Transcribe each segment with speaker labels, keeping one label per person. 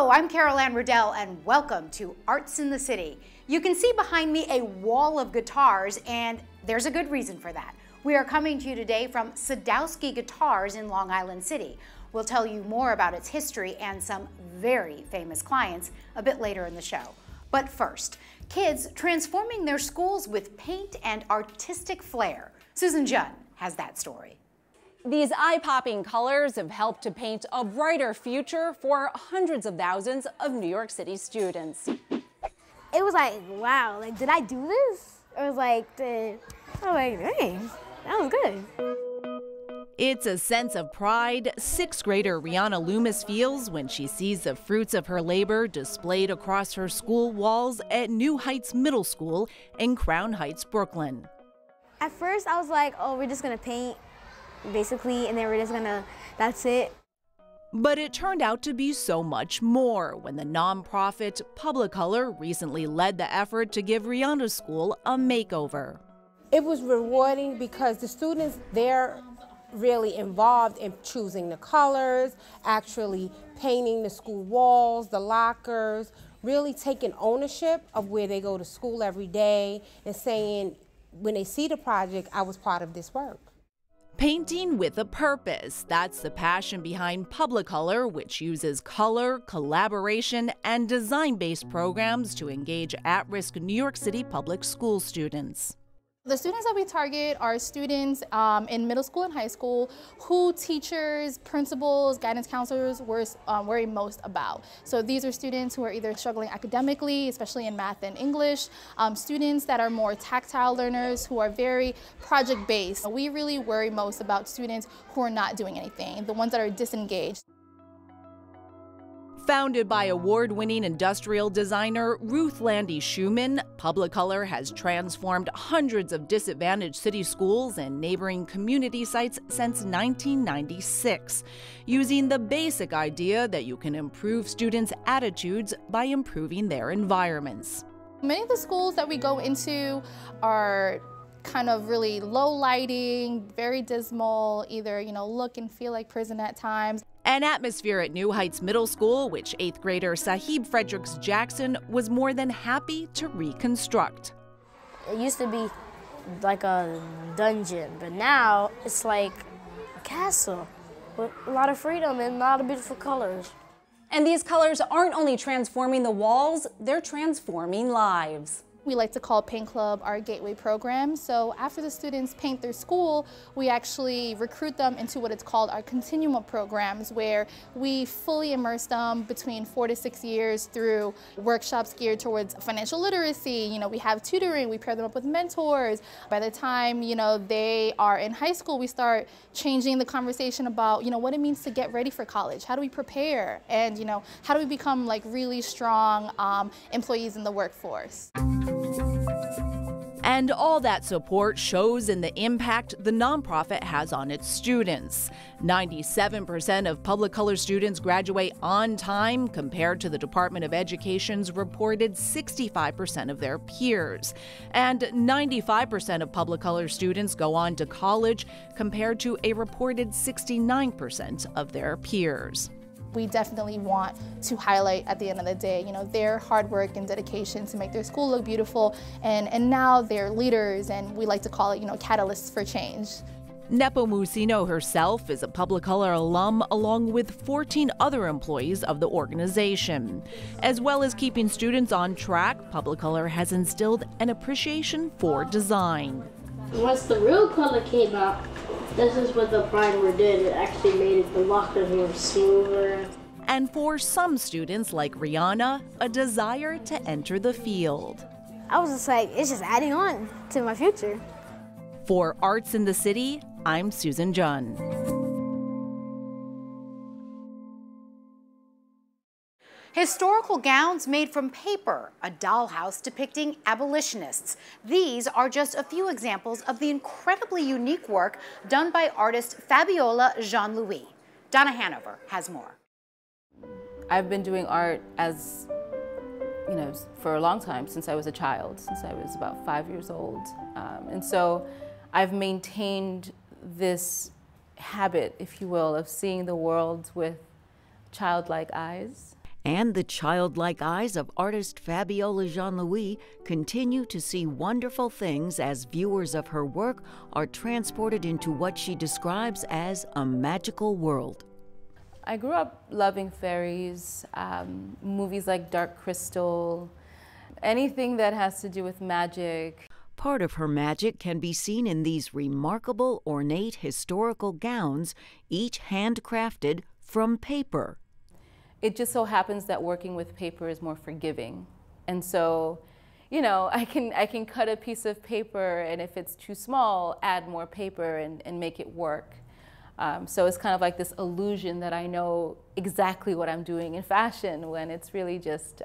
Speaker 1: Hello, I'm Anne Riddell, and welcome to Arts in the City. You can see behind me a wall of guitars, and there's a good reason for that. We are coming to you today from Sandowsky Guitars in Long Island City. We'll tell you more about its history and some very famous clients a bit later in the show. But first, kids transforming their schools with paint and artistic flair. Susan Junn has that story.
Speaker 2: These eye-popping colors have helped to paint a brighter future for hundreds of thousands of New York City students.
Speaker 3: It was like, wow, like, did I do this? It was like, dang, that was good.
Speaker 4: It's a sense of pride sixth grader Rihanna Loomis feels when she sees the fruits of her labor displayed across her school walls at New Heights Middle School in Crown Heights, Brooklyn.
Speaker 3: At first, I was like, oh, we're just gonna paint, basically, and then we're just gonna, that's it.
Speaker 4: But it turned out to be so much more when the nonprofit Publicolor recently led the effort to give Rihanna's school a makeover.
Speaker 5: It was rewarding because the students, they're really involved in choosing the colors, actually painting the school walls, the lockers, really taking ownership of where they go to school every day and saying, when they see the project, I was part of this work.
Speaker 4: Painting with a purpose. That's the passion behind Publicolor, which uses color, collaboration, and design-based programs to engage at-risk New York City public school students.
Speaker 6: The students that we target are students in middle school and high school who teachers, principals, guidance counselors worry most about. So these are students who are either struggling academically, especially in math and English, students that are more tactile learners who are very project-based. We really worry most about students who are not doing anything, the ones that are disengaged.
Speaker 4: Founded by award-winning industrial designer Ruth Landy Schumann, Publicolor has transformed hundreds of disadvantaged city schools and neighboring community sites since 1996, using the basic idea that you can improve students' attitudes by improving their environments.
Speaker 6: Many of the schools that we go into are kind of really low lighting, very dismal, either, look and feel like prison at times.
Speaker 4: An atmosphere at New Heights Middle School, which 8th grader Sahib Fredericks Jackson was more than happy to reconstruct.
Speaker 3: It used to be like a dungeon, but now it's like a castle with a lot of freedom and a lot of beautiful colors.
Speaker 2: And these colors aren't only transforming the walls, they're transforming lives.
Speaker 6: We like to call Paint Club our gateway program. So after the students paint their school, we actually recruit them into what is called our continuum of programs, where we fully immerse them between 4 to 6 years through workshops geared towards financial literacy. We have tutoring, we pair them up with mentors. By the time, they are in high school, we start changing the conversation about, what it means to get ready for college. How do we prepare? And, how do we become like really strong employees in the workforce?
Speaker 4: And all that support shows in the impact the nonprofit has on its students. 97% of Publicolor students graduate on time compared to the Department of Education's reported 65% of their peers. And 95% of Publicolor students go on to college compared to a reported 69% of their peers.
Speaker 6: We definitely want to highlight at the end of the day, their hard work and dedication to make their school look beautiful, and now they're leaders, and we like to call it, catalysts for change.
Speaker 4: Nepomuceno herself is a Publicolor alum along with 14 other employees of the organization. As well as keeping students on track, Publicolor has instilled an appreciation for design.
Speaker 7: Once the real color came out, this is what the primer did. It actually made the lockers more smoother.
Speaker 4: And for some students like Rihanna, a desire to enter the field.
Speaker 3: I was just like, it's just adding on to my future.
Speaker 4: For Arts in the City, I'm Susan Junn.
Speaker 1: Historical gowns made from paper, a dollhouse depicting abolitionists. These are just a few examples of the incredibly unique work done by artist Fabiola Jean-Louis. Donna Hanover has more.
Speaker 8: I've been doing art for a long time, since I was a child, since I was about 5 years old. And so I've maintained this habit, if you will, of seeing the world with childlike eyes.
Speaker 9: And the childlike eyes of artist Fabiola Jean-Louis continue to see wonderful things as viewers of her work are transported into what she describes as a magical world.
Speaker 8: I grew up loving fairies, movies like Dark Crystal, anything that has to do with magic.
Speaker 9: Part of her magic can be seen in these remarkable, ornate historical gowns, each handcrafted from paper.
Speaker 8: It just so happens that working with paper is more forgiving. And so, you know, I can cut a piece of paper, and if it's too small, add more paper and make it work. So it's kind of like this illusion that I know exactly what I'm doing in fashion when it's really just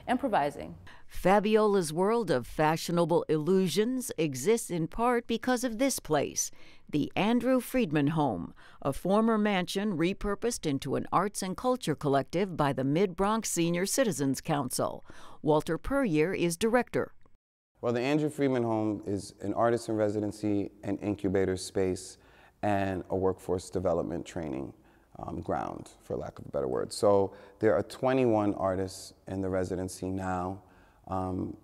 Speaker 8: improvising.
Speaker 9: Fabiola's world of fashionable illusions exists in part because of this place, the Andrew Friedman Home, a former mansion repurposed into an arts and culture collective by the Mid-Bronx Senior Citizens Council. Walter Puryear is director.
Speaker 10: Well, the Andrew Friedman Home is an artist in residency and incubator space and a workforce development training ground, for lack of a better word. So there are 21 artists in the residency now.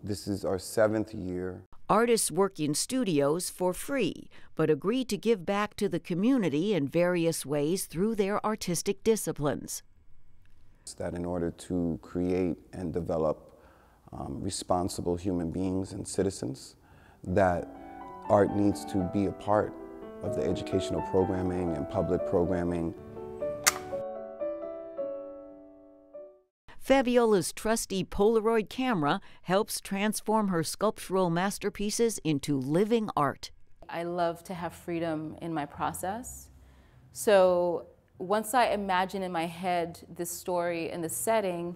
Speaker 10: This is our 7th year.
Speaker 9: Artists work in studios for free, but agree to give back to the community in various ways through their artistic disciplines.
Speaker 10: That in order to create and develop responsible human beings and citizens, that art needs to be a part of the educational programming and public programming.
Speaker 9: Fabiola's trusty Polaroid camera helps transform her sculptural masterpieces into living art.
Speaker 8: I love to have freedom in my process. So once I imagine in my head this story and the setting,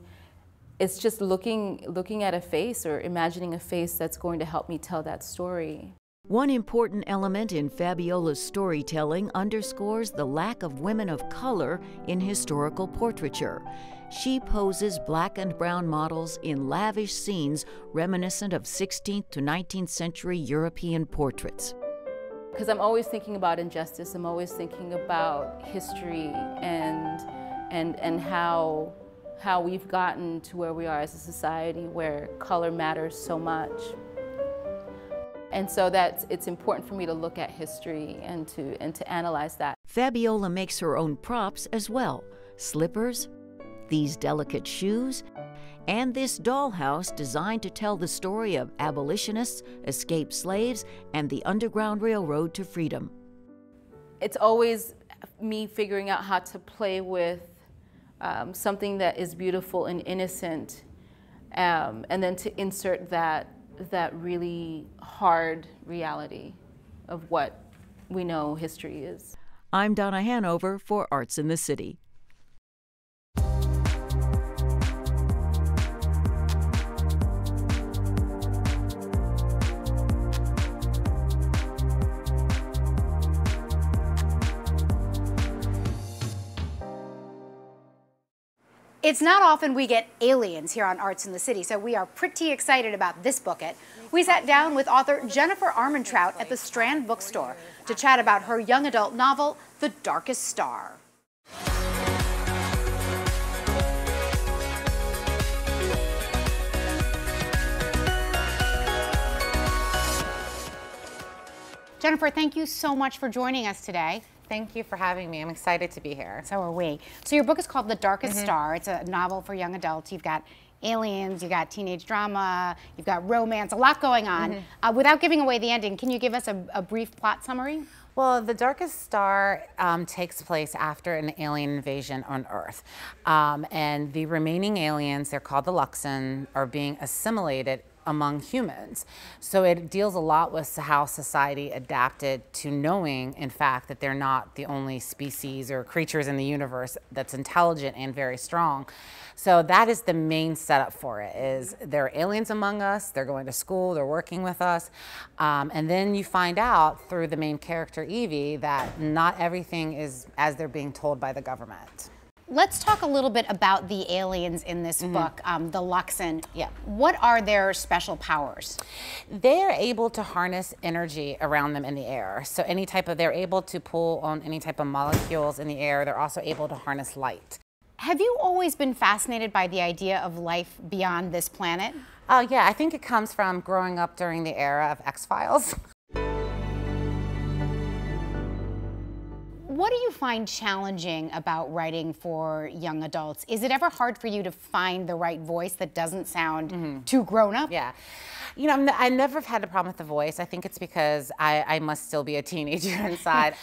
Speaker 8: it's just looking at a face or imagining a face that's going to help me tell that story.
Speaker 9: One important element in Fabiola's storytelling underscores the lack of women of color in historical portraiture. She poses black and brown models in lavish scenes reminiscent of 16th to 19th century European portraits.
Speaker 8: Because I'm always thinking about injustice, I'm always thinking about history and how we've gotten to where we are as a society where color matters so much. And so it's important for me to look at history and to analyze that.
Speaker 9: Fabiola makes her own props as well, slippers, these delicate shoes, and this dollhouse designed to tell the story of abolitionists, escaped slaves, and the Underground Railroad to freedom.
Speaker 8: It's always me figuring out how to play with something that is beautiful and innocent, and then to insert that really hard reality of what we know history is.
Speaker 9: I'm Donna Hanover for Arts in the City.
Speaker 1: It's not often we get aliens here on Arts in the City, so we are pretty excited about this booklet. We sat down with author Jennifer Armentrout at the Strand Bookstore to chat about her young adult novel, The Darkest Star. Jennifer, thank you so much for joining us today.
Speaker 11: Thank you for having me. I'm excited to be here.
Speaker 1: So are we. So your book is called The Darkest Star. It's a novel for young adults. You've got aliens, you've got teenage drama, you've got romance, a lot going on. Without giving away the ending, can you give us a brief plot summary?
Speaker 11: Well, The Darkest Star takes place after an alien invasion on Earth. And the remaining aliens, they're called the Luxon, are being assimilated among humans. So it deals a lot with how society adapted to knowing, in fact, that they're not the only species or creatures in the universe that's intelligent and very strong. So that is the main setup for it, is there are aliens among us, they're going to school, they're working with us, and then you find out through the main character, Evie, that not everything is as they're being told by the government.
Speaker 1: Let's talk a little bit about the aliens in this book, the Luxon. Yeah. What are their special powers?
Speaker 11: They are able to harness energy around them in the air. So they're able to pull on any type of molecules in the air. They're also able to harness light.
Speaker 1: Have you always been fascinated by the idea of life beyond this planet?
Speaker 11: Oh yeah, I think it comes from growing up during the era of X-Files.
Speaker 1: What do you find challenging about writing for young adults? Is it ever hard for you to find the right voice that doesn't sound too grown up?
Speaker 11: Yeah. You know, I never have had a problem with the voice. I think it's because I must still be a teenager inside.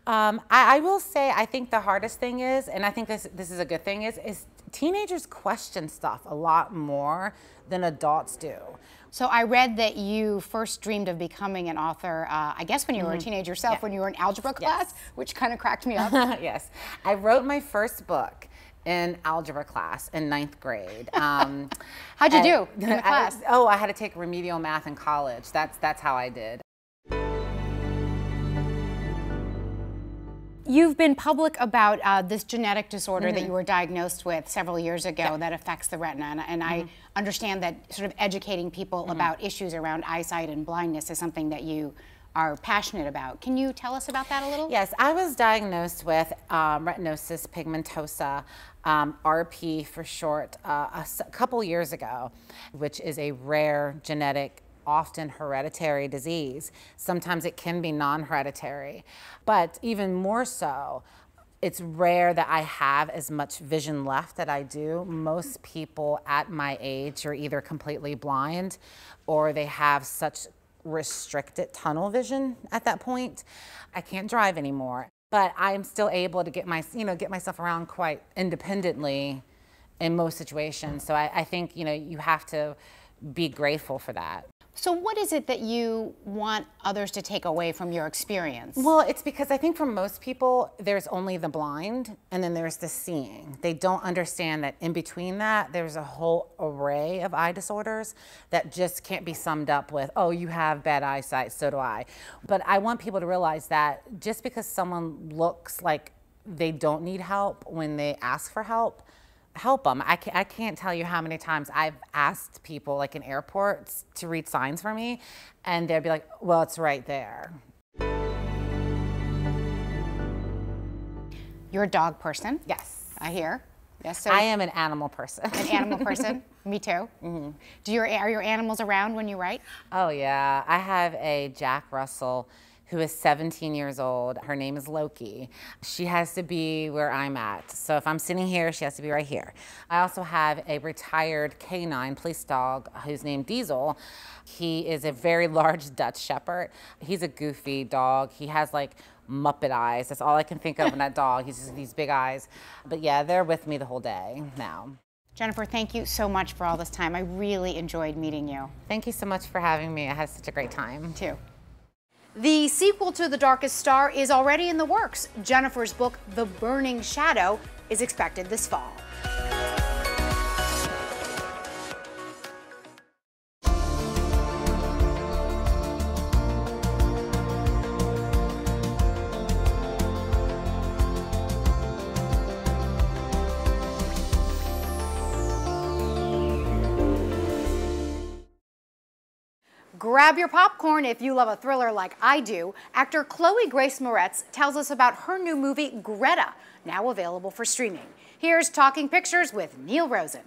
Speaker 11: I will say, I think the hardest thing is, and I think this is a good thing, is teenagers question stuff a lot more than adults do.
Speaker 1: So I read that you first dreamed of becoming an author, I guess when you were a teenager yourself, when you were in algebra class, which kind of cracked me up.
Speaker 11: Yes. I wrote my first book in algebra class in 9th grade.
Speaker 1: How'd you do in the class?
Speaker 11: I had to take remedial math in college. That's how I did.
Speaker 1: You've been public about this genetic disorder that you were diagnosed with several years ago that affects the retina, and I understand that sort of educating people about issues around eyesight and blindness is something that you are passionate about. Can you tell us about that a little?
Speaker 11: Yes, I was diagnosed with retinosis pigmentosa, RP for short, a couple years ago, which is a rare genetic, often hereditary disease. Sometimes it can be non-hereditary, but even more so, it's rare that I have as much vision left that I do. Most people at my age are either completely blind or they have such restricted tunnel vision at that point. I can't drive anymore, but I'm still able to get myself around quite independently in most situations. So I think, you have to be grateful for that.
Speaker 1: So what is it that you want others to take away from your experience?
Speaker 11: Well, it's because I think for most people, there's only the blind and then there's the seeing. They don't understand that in between that, there's a whole array of eye disorders that just can't be summed up with, oh, you have bad eyesight, so do I. But I want people to realize that just because someone looks like they don't need help when they ask for help, help them. I can't tell you how many times I've asked people, like in airports, to read signs for me, and they'd be like, well, it's right there.
Speaker 1: You're a dog person?
Speaker 11: Yes.
Speaker 1: I hear. Yes, so
Speaker 11: I am an animal person.
Speaker 1: An animal person? Me too. Are your animals around when you write?
Speaker 11: Oh yeah, I have a Jack Russell who is 17 years old. Her name is Loki. She has to be where I'm at. So if I'm sitting here, she has to be right here. I also have a retired canine police dog who's named Diesel. He is a very large Dutch Shepherd. He's a goofy dog. He has like Muppet eyes. That's all I can think of in that dog. He's just these big eyes. But yeah, they're with me the whole day now.
Speaker 1: Jennifer, thank you so much for all this time. I really enjoyed meeting you.
Speaker 11: Thank you so much for having me. I had such a great time.
Speaker 1: Too. The sequel to The Darkest Star is already in the works. Jennifer's book, The Burning Shadow, is expected this fall. Grab your popcorn if you love a thriller like I do. Actor Chloë Grace Moretz tells us about her new movie, Greta, now available for streaming. Here's Talking Pictures with Neil Rosen.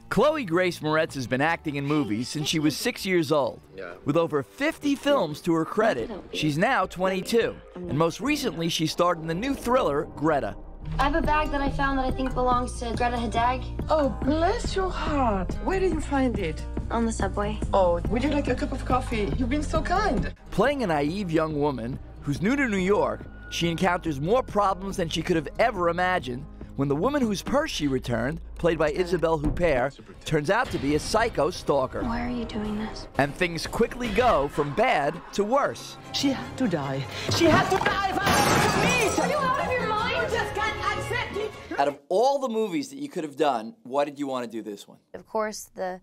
Speaker 12: Chloë Grace Moretz has been acting in movies since she was 6 years old. With over 50 films to her credit, she's now 22. And most recently, she starred in the new thriller, Greta.
Speaker 13: I have a bag that I found that I think belongs to Greta Hadag.
Speaker 14: Oh, bless your heart. Where did you find it?
Speaker 13: On the subway.
Speaker 14: Oh, would you like a cup of coffee? You've been so kind.
Speaker 12: Playing a naive young woman who's new to New York, she encounters more problems than she could have ever imagined when the woman whose purse she returned, played by Isabelle Huppert, turns out to be a psycho stalker.
Speaker 13: Why are you doing this?
Speaker 12: And things quickly go from bad to worse.
Speaker 14: She had to die. She had to die for me!
Speaker 13: Are you out of your mind? You just can't accept it!
Speaker 15: Out of all the movies that you could have done, why did you want to do this one?
Speaker 16: Of course, the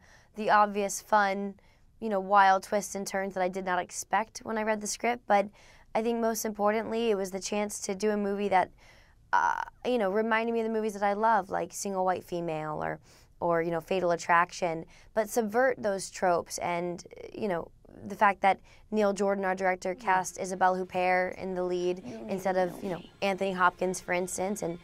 Speaker 16: obvious fun, wild twists and turns that I did not expect when I read the script, but I think most importantly, it was the chance to do a movie that reminded me of the movies that I love, like Single White Female or or Fatal Attraction, but subvert those tropes. And the fact that Neil Jordan, our director, cast Isabelle Huppert in the lead instead of Anthony Hopkins, for instance, and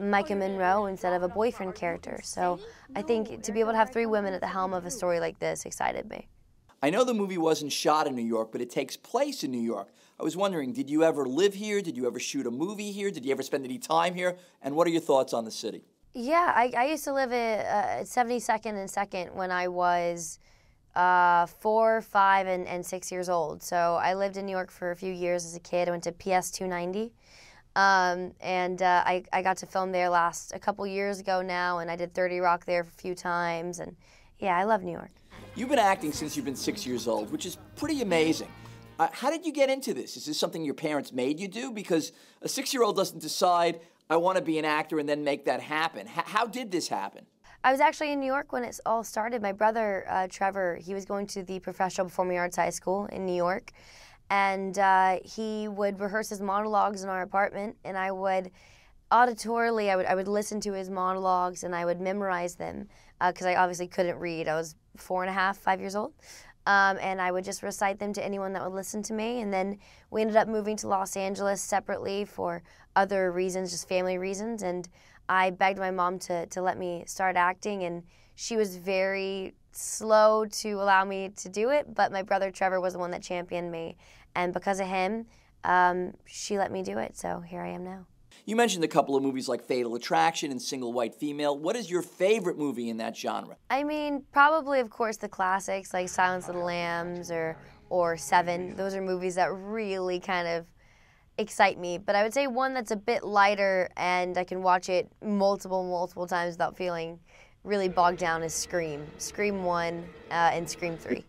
Speaker 16: Micah Monroe instead of a boyfriend character. So I think to be able to have 3 women at the helm of a story like this excited me.
Speaker 15: I know the movie wasn't shot in New York, but it takes place in New York. I was wondering, did you ever live here? Did you ever shoot a movie here? Did you ever spend any time here? And what are your thoughts on the city?
Speaker 16: Yeah, I used to live at 72nd and 2nd when I was 4, 5, and 6 years old. So I lived in New York for a few years as a kid. I went to PS 290. I got to film there a couple years ago now, and I did 30 Rock there a few times. And yeah, I love New York.
Speaker 15: You've been acting since you've been 6 years old, which is pretty amazing. How did you get into this? Is this something your parents made you do? Because a 6-year-old doesn't decide, I want to be an actor, and then make that happen. How did this happen?
Speaker 16: I was actually in New York when it all started. My brother, Trevor, he was going to the Professional Performing Arts High School in New York, and he would rehearse his monologues in our apartment, and I would auditorily, I would listen to his monologues, and I would memorize them, because I obviously couldn't read. I was 4.5, 5 years old. And I would just recite them to anyone that would listen to me. And then we ended up moving to Los Angeles separately for other reasons, just family reasons. And I begged my mom to let me start acting, and she was very slow to allow me to do it, but my brother Trevor was the one that championed me. And because of him, she let me do it, so here I am now.
Speaker 15: You mentioned a couple of movies like Fatal Attraction and Single White Female. What is your favorite movie in that genre?
Speaker 16: I mean, probably, of course, the classics like Silence of the Lambs or Seven. Those are movies that really kind of excite me. But I would say one that's a bit lighter and I can watch it multiple times without feeling really bogged down is Scream. Scream 1 and Scream 3.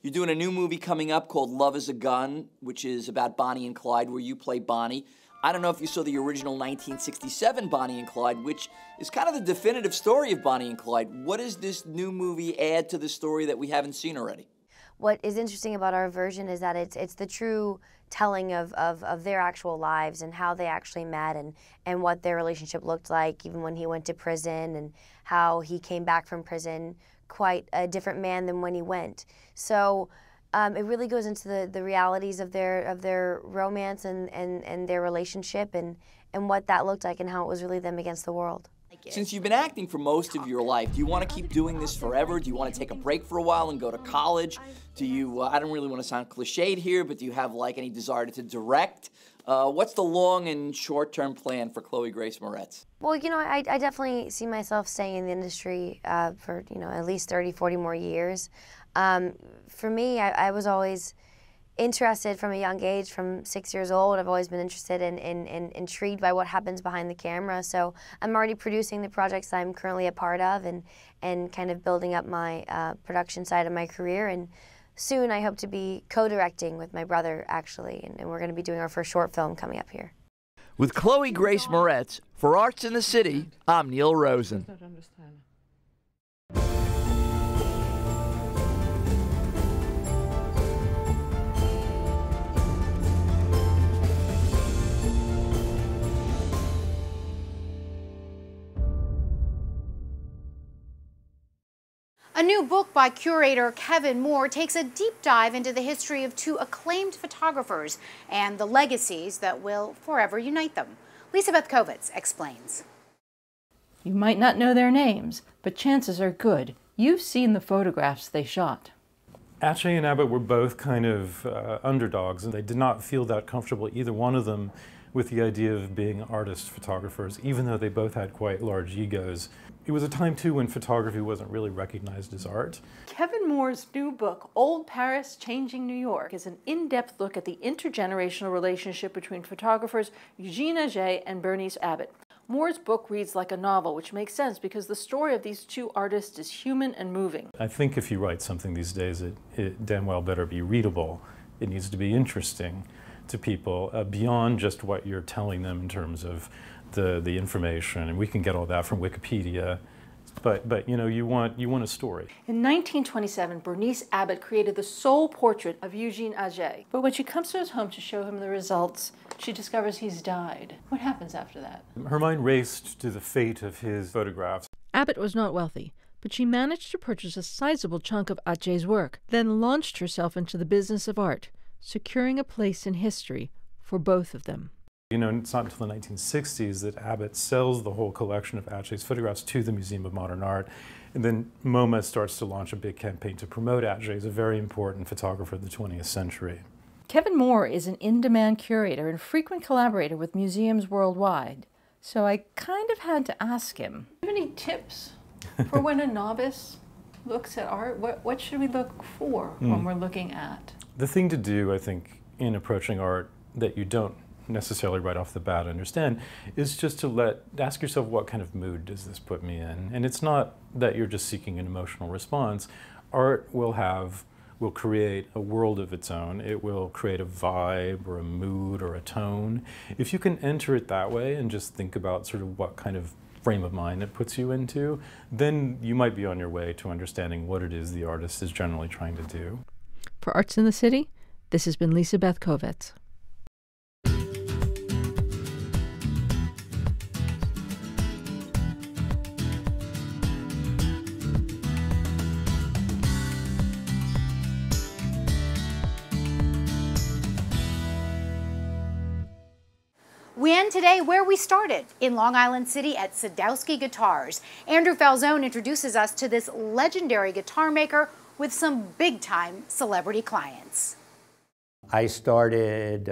Speaker 15: You're doing a new movie coming up called Love is a Gun, which is about Bonnie and Clyde, where you play Bonnie. I don't know if you saw the original 1967 Bonnie and Clyde, which is kind of the definitive story of Bonnie and Clyde. What does this new movie add to the story that we haven't seen already?
Speaker 16: What is interesting about our version is that it's the true telling of their actual lives and how they actually met and what their relationship looked like, even when he went to prison, and how he came back from prison quite a different man than when he went. So it really goes into the realities of their romance and their relationship and what that looked like and how it was really them against the world.
Speaker 15: Since you've been acting for most of your life, do you want to keep doing this forever? Do you want to take a break for a while and go to college? Do you, I don't really want to sound cliched here, but do you have like any desire to direct? What's the long and short-term plan for Chloë Grace Moretz?
Speaker 16: Well, I definitely see myself staying in the industry for, at least 30, 40 more years. For me, I was always interested from a young age, from 6 years old. I've always been interested and intrigued by what happens behind the camera. So I'm already producing the projects I'm currently a part of and kind of building up my production side of my career. And soon I hope to be co-directing with my brother, actually, and we're going to be doing our first short film coming up here.
Speaker 12: With Chloë Grace Moretz, for Arts in the City, I'm Neil Rosen.
Speaker 1: A new book by curator Kevin Moore takes a deep dive into the history of 2 acclaimed photographers and the legacies that will forever unite them. Lisa Beth Kovitz explains.
Speaker 17: You might not know their names, but chances are good you've seen the photographs they shot.
Speaker 18: Atchay and Abbott were both kind of underdogs, and they did not feel that comfortable, either one of them, with the idea of being artist photographers, even though they both had quite large egos. It was a time, too, when photography wasn't really recognized as art.
Speaker 17: Kevin Moore's new book, Old Paris, Changing New York, is an in-depth look at the intergenerational relationship between photographers Eugene Atchay and Bernice Abbott. Moore's book reads like a novel, which makes sense because the story of these 2 artists is human and moving.
Speaker 18: I think if you write something these days, it damn well better be readable. It needs to be interesting to people beyond just what you're telling them in terms of the information, and we can get all that from Wikipedia, but you want a story.
Speaker 17: In 1927, Bernice Abbott created the sole portrait of Eugene Atchay. But when she comes to his home to show him the results, she discovers he's died. What happens after that?
Speaker 18: Her mind raced to the fate of his photographs.
Speaker 19: Abbott was not wealthy, but she managed to purchase a sizable chunk of Ache's work, then launched herself into the business of art, securing a place in history for both of them.
Speaker 18: You know, it's not until the 1960s that Abbott sells the whole collection of Ache's photographs to the Museum of Modern Art, and then MoMA starts to launch a big campaign to promote Ache as a very important photographer of the 20th century.
Speaker 17: Kevin Moore is an in-demand curator and frequent collaborator with museums worldwide, so I kind of had to ask him. Do you have any tips for when a novice looks at art? What should we look for when we're looking at?
Speaker 18: The thing to do, I think, in approaching art that you don't necessarily right off the bat understand is just to ask yourself, what kind of mood does this put me in? And it's not that you're just seeking an emotional response. Art will create a world of its own. It will create a vibe or a mood or a tone. If you can enter it that way and just think about sort of what kind of frame of mind it puts you into, then you might be on your way to understanding what it is the artist is generally trying to do.
Speaker 19: For Arts in the City, this has been Lisa Beth Kovets.
Speaker 1: We end today where we started, in Long Island City at Sandowsky Guitars. Andrew Falzone introduces us to this legendary guitar maker with some big-time celebrity clients.
Speaker 20: I started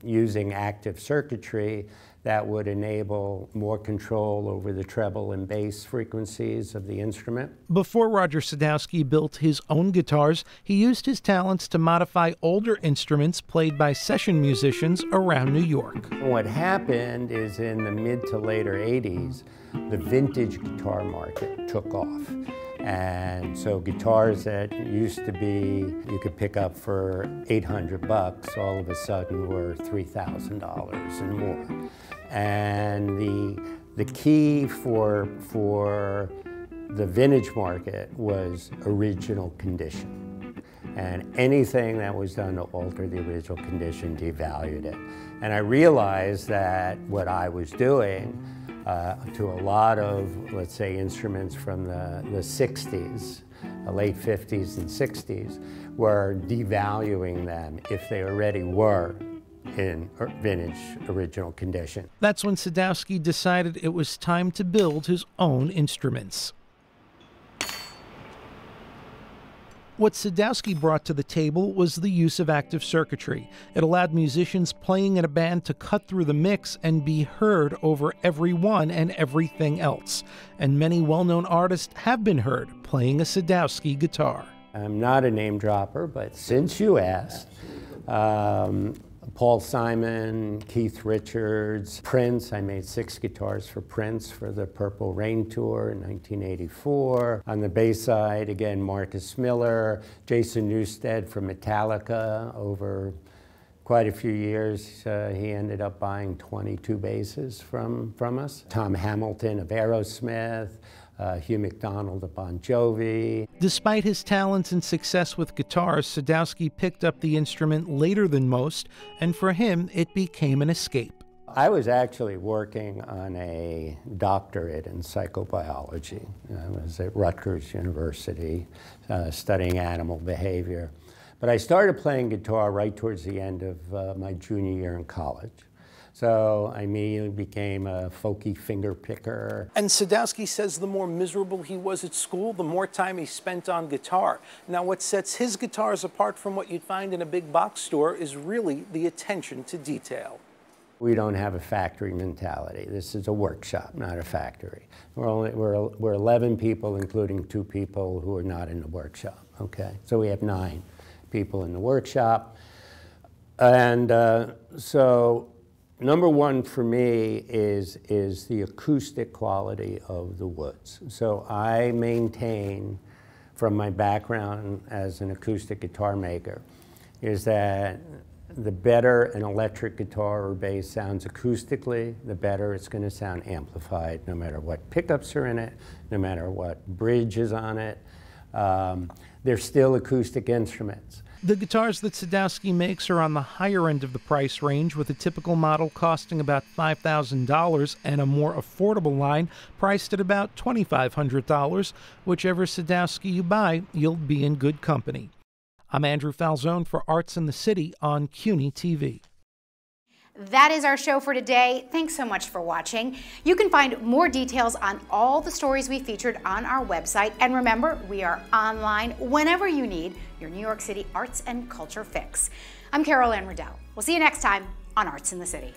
Speaker 20: using active circuitry that would enable more control over the treble and bass frequencies of the instrument.
Speaker 21: Before Roger Sadowsky built his own guitars, he used his talents to modify older instruments played by session musicians around New York.
Speaker 20: What happened is in the mid to later 80s, the vintage guitar market took off. And so guitars that used to be, you could pick up for $800, all of a sudden were $3,000 and more. And the key for the vintage market was original condition. And anything that was done to alter the original condition devalued it. And I realized that what I was doing to a lot of, let's say, instruments from the 60s, the late 50s and 60s, were devaluing them if they already were in vintage original condition.
Speaker 21: That's when Sadowsky decided it was time to build his own instruments. What Sadowsky brought to the table was the use of active circuitry. It allowed musicians playing in a band to cut through the mix and be heard over everyone and everything else. And many well-known artists have been heard playing a Sadowsky guitar.
Speaker 20: I'm not a name dropper, but since you asked, Paul Simon, Keith Richards, Prince. I made 6 guitars for Prince for the Purple Rain Tour in 1984. On the bass side, again, Marcus Miller, Jason Newsted from Metallica. Over quite a few years, he ended up buying 22 basses from us. Tom Hamilton of Aerosmith. Hugh McDonald of Bon Jovi.
Speaker 21: Despite his talents and success with guitars, Sadowsky picked up the instrument later than most, and for him, it became an escape.
Speaker 20: I was actually working on a doctorate in psychobiology. I was at Rutgers University studying animal behavior. But I started playing guitar right towards the end of my junior year in college. So I immediately became a folky finger picker.
Speaker 22: And Sadowsky says the more miserable he was at school, the more time he spent on guitar. Now, what sets his guitars apart from what you'd find in a big box store is really the attention to detail.
Speaker 20: We don't have a factory mentality. This is a workshop, not a factory. We're 11 people, including 2 people who are not in the workshop, okay? So we have 9 people in the workshop. And so number one for me is the acoustic quality of the woods. So I maintain, from my background as an acoustic guitar maker, is that the better an electric guitar or bass sounds acoustically, the better it's going to sound amplified, no matter what pickups are in it, no matter what bridge is on it. They're still acoustic instruments.
Speaker 21: The guitars that Sadowsky makes are on the higher end of the price range, with a typical model costing about $5,000 and a more affordable line priced at about $2,500. Whichever Sadowsky you buy, you'll be in good company. I'm Andrew Falzone for Arts in the City on CUNY TV.
Speaker 1: That is our show for today. Thanks so much for watching. You can find more details on all the stories we featured on our website. And remember, we are online whenever you need your New York City arts and culture fix. I'm Anne Riddell. We'll see you next time on Arts in the City.